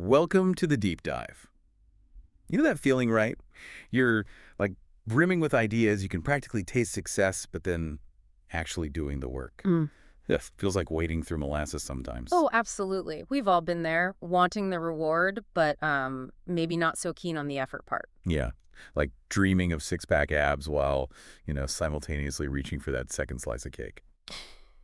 Welcome to the deep dive. You know that feeling, right? You're like brimming with ideas, you can practically taste success, but then actually doing the work. Mm. Ugh, feels like wading through molasses sometimes. Oh, absolutely. We've all been there, wanting the reward, but maybe not so keen on the effort part. Yeah, like dreaming of six-pack abs while, simultaneously reaching for that second slice of cake.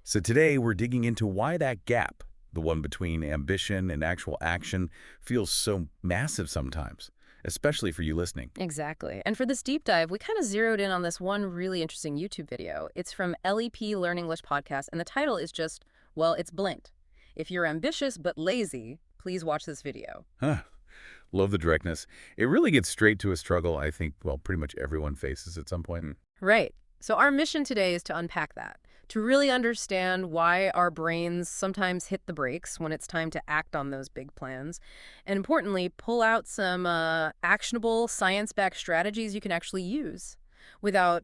So today we're digging into why that gap, the one between ambition and actual action, feels so massive sometimes, especially for you listening. Exactly. And for this deep dive, we kind of zeroed in on this one really interesting YouTube video. It's from LEP Learn English Podcast, and the title is just, well, it's blinked. If you're ambitious but lazy, please watch this video. Huh. Love the directness. It really gets straight to a struggle I think, well, pretty much everyone faces at some point. Right. So our mission today is to unpack that, to really understand why our brains sometimes hit the brakes when it's time to act on those big plans, and importantly, pull out some actionable science-backed strategies you can actually use without,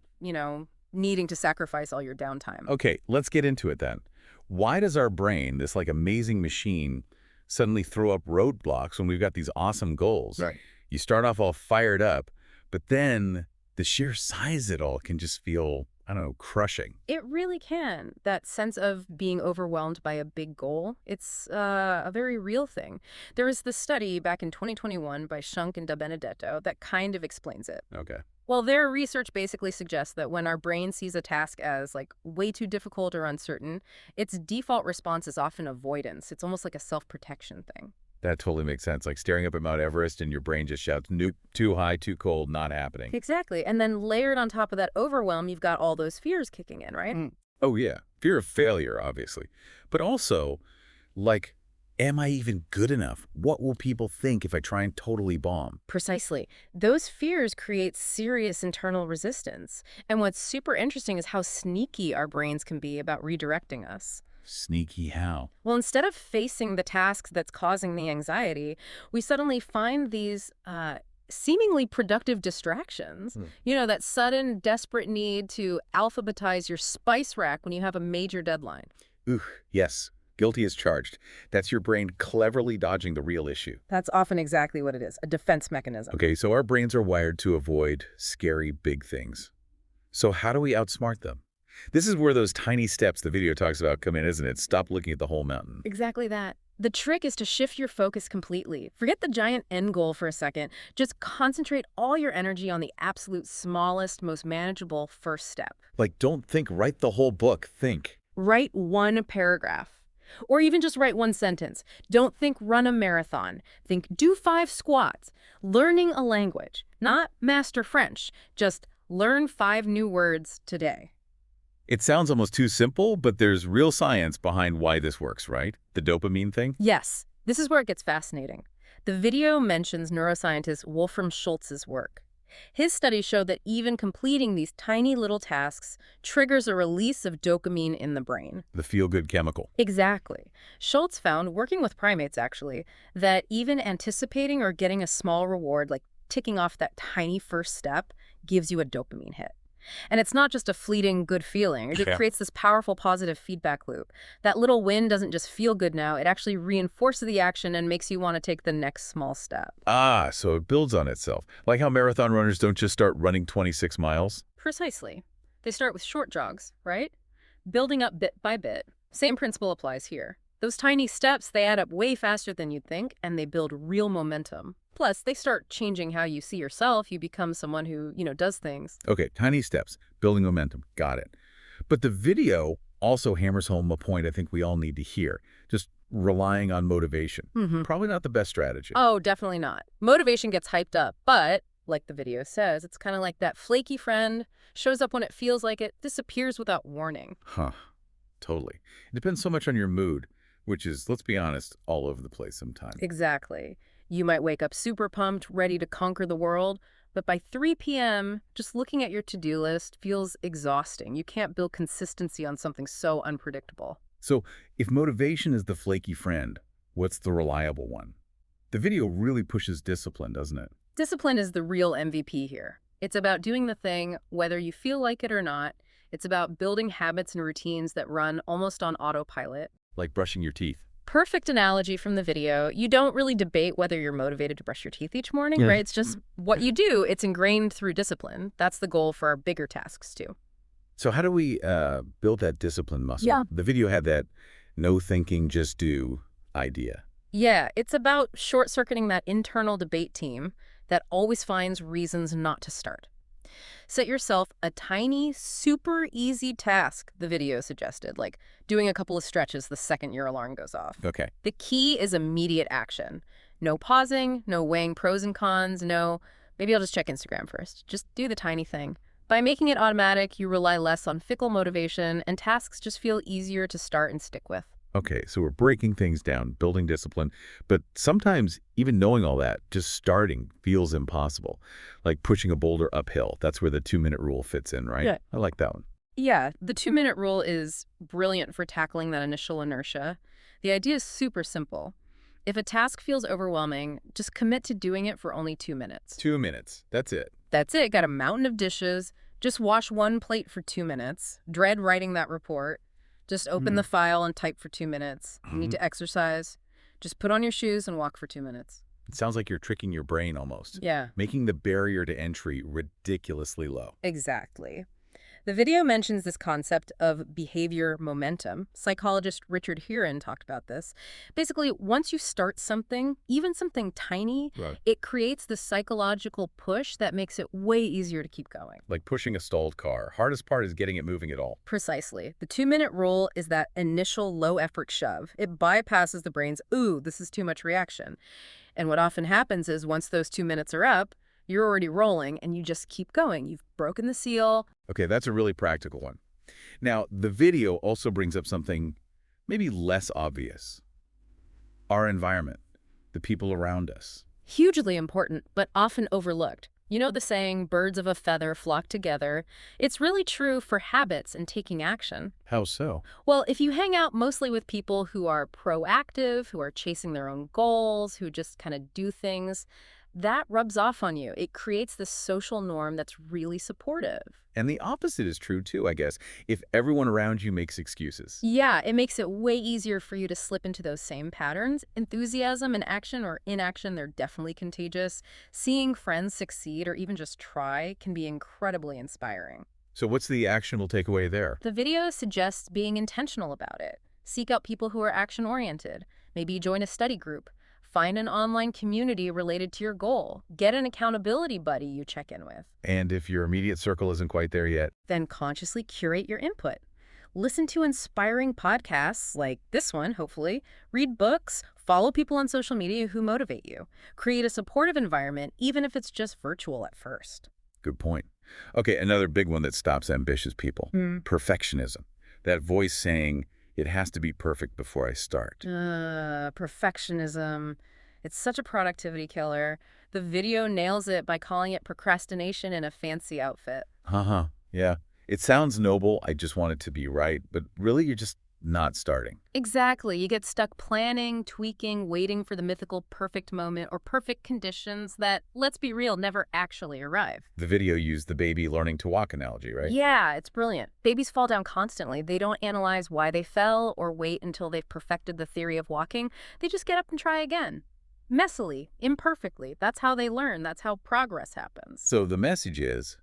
needing to sacrifice all your downtime. Okay, let's get into it then. Why does our brain, this like amazing machine, suddenly throw up roadblocks when we've got these awesome goals? Right. You start off all fired up, but then the sheer size of it all can just feel, I don't know, crushing. It really can. That sense of being overwhelmed by a big goal, it's a very real thing. There was this study back in 2021 by Shunk and Da Benedetto that kind of explains it. Okay. Well, their research basically suggests that when our brain sees a task as like way too difficult or uncertain, its default response is often avoidance. It's almost like a self-protection thing. That totally makes sense. Like staring up at Mount Everest and your brain just shouts, nope, too high, too cold, not happening. Exactly. And then layered on top of that overwhelm, you've got all those fears kicking in, right? Oh, yeah. Fear of failure, obviously. But also, like, am I even good enough? What will people think if I try and totally bomb? Precisely. Those fears create serious internal resistance. And what's super interesting is how sneaky our brains can be about redirecting us. Sneaky how? Well, instead of facing the task that's causing the anxiety, we suddenly find these seemingly productive distractions. That sudden, desperate need to alphabetize your spice rack when you have a major deadline. Ooh, yes. Guilty as charged. That's your brain cleverly dodging the real issue. That's often exactly what it is, a defense mechanism. Okay, so our brains are wired to avoid scary big things. So how do we outsmart them? This is where those tiny steps the video talks about come in, isn't it? Stop looking at the whole mountain. Exactly that. The trick is to shift your focus completely. Forget the giant end goal for a second. Just concentrate all your energy on the absolute smallest, most manageable first step. Like, don't think, write the whole book. Think. Write one paragraph. Or even just write one sentence. Don't think run a marathon. Think do 5 squats. Learning a language. Not master French. Just learn 5 new words today. It sounds almost too simple, but there's real science behind why this works, right? The dopamine thing? Yes, this is where it gets fascinating. The video mentions neuroscientist Wolfram Schultz's work. His studies show that even completing these tiny little tasks triggers a release of dopamine in the brain. The feel-good chemical. Exactly. Schultz found, working with primates actually, that even anticipating or getting a small reward, like ticking off that tiny first step, gives you a dopamine hit. And it's not just a fleeting good feeling. It creates this powerful positive feedback loop. That little win doesn't just feel good now. It actually reinforces the action and makes you want to take the next small step. Ah, so it builds on itself. Like how marathon runners don't just start running 26 miles. Precisely. They start with short jogs, right? Building up bit by bit. Same principle applies here. Those tiny steps, they add up way faster than you'd think, and they build real momentum. Plus, they start changing how you see yourself. You become someone who, does things. Okay, tiny steps, building momentum. Got it. But the video also hammers home a point I think we all need to hear. Just relying on motivation. Probably not the best strategy. Oh, definitely not. Motivation gets hyped up, but like the video says, it's kind of like that flaky friend, shows up when it feels like it, disappears without warning. Huh, totally. It depends so much on your mood, which is, let's be honest, all over the place sometimes. Exactly. You might wake up super pumped, ready to conquer the world, but by 3 p.m., just looking at your to-do list feels exhausting. You can't build consistency on something so unpredictable. So if motivation is the flaky friend, what's the reliable one? The video really pushes discipline, doesn't it? Discipline is the real MVP here. It's about doing the thing, whether you feel like it or not. It's about building habits and routines that run almost on autopilot. Like brushing your teeth. Perfect analogy from the video. You don't really debate whether you're motivated to brush your teeth each morning, Yeah. right? It's just what you do. It's ingrained through discipline. That's the goal for our bigger tasks, too. So how do we build that discipline muscle? Yeah. The video had that no thinking, just do idea. Yeah, it's about short-circuiting that internal debate team that always finds reasons not to start. Set yourself a tiny, super easy task, the video suggested, like doing a couple of stretches the second your alarm goes off. Okay. The key is immediate action. No pausing, no weighing pros and cons, no, maybe I'll just check Instagram first. Just do the tiny thing. By making it automatic, you rely less on fickle motivation, and tasks just feel easier to start and stick with. Okay, so we're breaking things down, building discipline, but sometimes even knowing all that, just starting feels impossible. Like pushing a boulder uphill. That's where the 2-minute rule fits in, right? Yeah. I like that one. Yeah, the 2-minute rule is brilliant for tackling that initial inertia. The idea is super simple. If a task feels overwhelming, just commit to doing it for only 2 minutes. 2 minutes. That's it. That's it. Got a mountain of dishes. Just wash one plate for 2 minutes. Dread writing that report. Just open the file and type for 2 minutes. You need to exercise. Just put on your shoes and walk for 2 minutes. It sounds like you're tricking your brain almost. Yeah, Making the barrier to entry ridiculously low. exactly. The video mentions this concept of behavior momentum. Psychologist Richard Huron talked about this. Basically, once you start something, even something tiny, Right. it creates the psychological push that makes it way easier to keep going. Like pushing a stalled car. Hardest part is getting it moving at all. Precisely. The 2-minute rule is that initial low-effort shove. It bypasses the brain's, ooh, this is too much reaction. And what often happens is once those 2 minutes are up, you're already rolling and you just keep going. You've broken the seal. Okay, that's a really practical one. Now, the video also brings up something maybe less obvious. Our environment, the people around us. Hugely important, but often overlooked. You know the saying, birds of a feather flock together? It's really true for habits and taking action. How so? Well, if you hang out mostly with people who are proactive, who are chasing their own goals, who just kind of do things, that rubs off on you. It creates this social norm that's really supportive. And the opposite is true too, I guess. If everyone around you makes excuses. Yeah, it makes it way easier for you to slip into those same patterns. Enthusiasm and action or inaction, they're definitely contagious. Seeing friends succeed or even just try can be incredibly inspiring. So what's the actionable takeaway there? The video suggests being intentional about it. Seek out people who are action-oriented. Maybe join a study group. Find an online community related to your goal. Get an accountability buddy you check in with. And if your immediate circle isn't quite there yet? Then consciously curate your input. Listen to inspiring podcasts like this one, hopefully. Read books. Follow people on social media who motivate you. Create a supportive environment, even if it's just virtual at first. Good point. Okay, another big one that stops ambitious people. Perfectionism. That voice saying, it has to be perfect before I start. Perfectionism. It's such a productivity killer. The video nails it by calling it procrastination in a fancy outfit. Yeah. It sounds noble, I just want it to be right, but really you're just not starting. Exactly. You get stuck planning, tweaking, waiting for the mythical perfect moment or perfect conditions that, let's be real, never actually arrive. The video used the baby learning to walk analogy, right? Yeah, it's brilliant. Babies fall down constantly. They don't analyze why they fell or wait until they've perfected the theory of walking. They just get up and try again. Messily, imperfectly. That's how they learn. That's how progress happens. So the message is,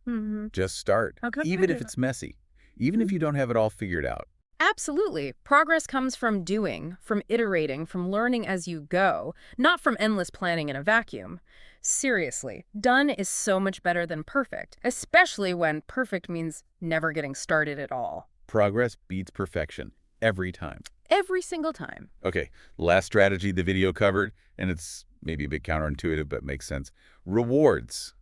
just start, Okay. even if it's messy, even if you don't have it all figured out. Absolutely. Progress comes from doing, from iterating, from learning as you go, not from endless planning in a vacuum. Seriously, done is so much better than perfect, especially when perfect means never getting started at all. Progress beats perfection every time. Every single time. Okay, last strategy the video covered, and it's maybe a bit counterintuitive, but makes sense. Rewards.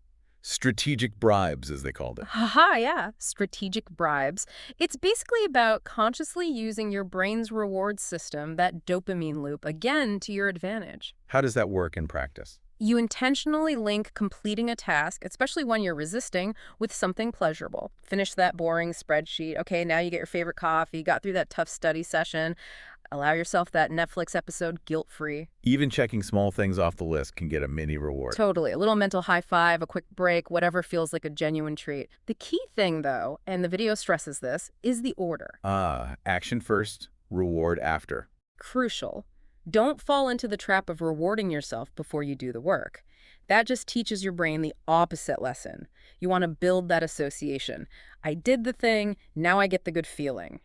Strategic bribes, as they called it. Haha, yeah. Strategic bribes. It's basically about consciously using your brain's reward system, that dopamine loop, again to your advantage. How does that work in practice? You intentionally link completing a task, especially when you're resisting, with something pleasurable. Finish that boring spreadsheet. Okay, now you get your favorite coffee, got through that tough study session. Allow yourself that Netflix episode guilt-free. Even checking small things off the list can get a mini reward. Totally. A little mental high five, a quick break, whatever feels like a genuine treat. The key thing, though, and the video stresses this, is the order. Action first, reward after. Crucial. Don't fall into the trap of rewarding yourself before you do the work. That just teaches your brain the opposite lesson. You want to build that association. I did the thing, now I get the good feeling.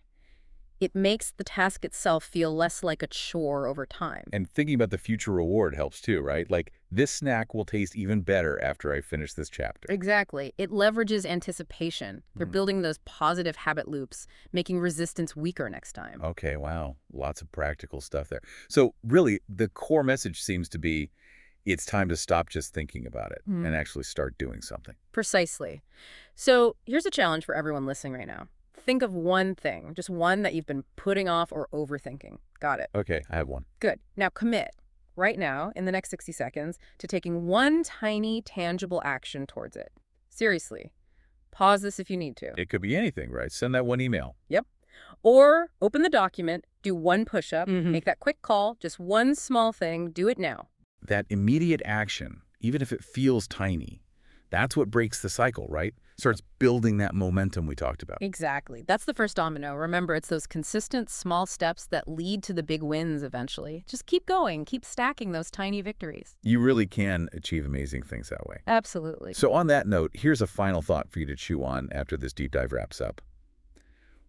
It makes the task itself feel less like a chore over time. And thinking about the future reward helps too, right? Like, this snack will taste even better after I finish this chapter. Exactly. It leverages anticipation. They're building those positive habit loops, making resistance weaker next time. Okay, wow. Lots of practical stuff there. So really, the core message seems to be it's time to stop just thinking about it and actually start doing something. Precisely. So here's a challenge for everyone listening right now. Think of one thing, just one that you've been putting off or overthinking. Got it. Okay, I have one. Good. Now commit right now in the next 60 seconds to taking one tiny tangible action towards it. Seriously. Pause this if you need to. It could be anything, right? Send that one email. Yep. Or open the document, do one push-up, make that quick call, just one small thing, do it now. That immediate action, even if it feels tiny, that's what breaks the cycle, right? Starts building that momentum we talked about. Exactly. That's the first domino. Remember, it's those consistent small steps that lead to the big wins eventually. Just keep going. Keep stacking those tiny victories. You really can achieve amazing things that way. Absolutely. So on that note, here's a final thought for you to chew on after this deep dive wraps up.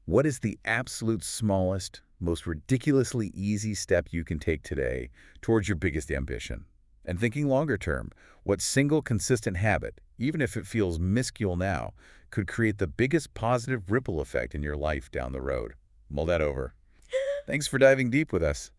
What is the absolute smallest, most ridiculously easy step you can take today towards your biggest ambition? And thinking longer term, what single consistent habit, even if it feels minuscule now, could create the biggest positive ripple effect in your life down the road? Mull that over. Thanks for diving deep with us.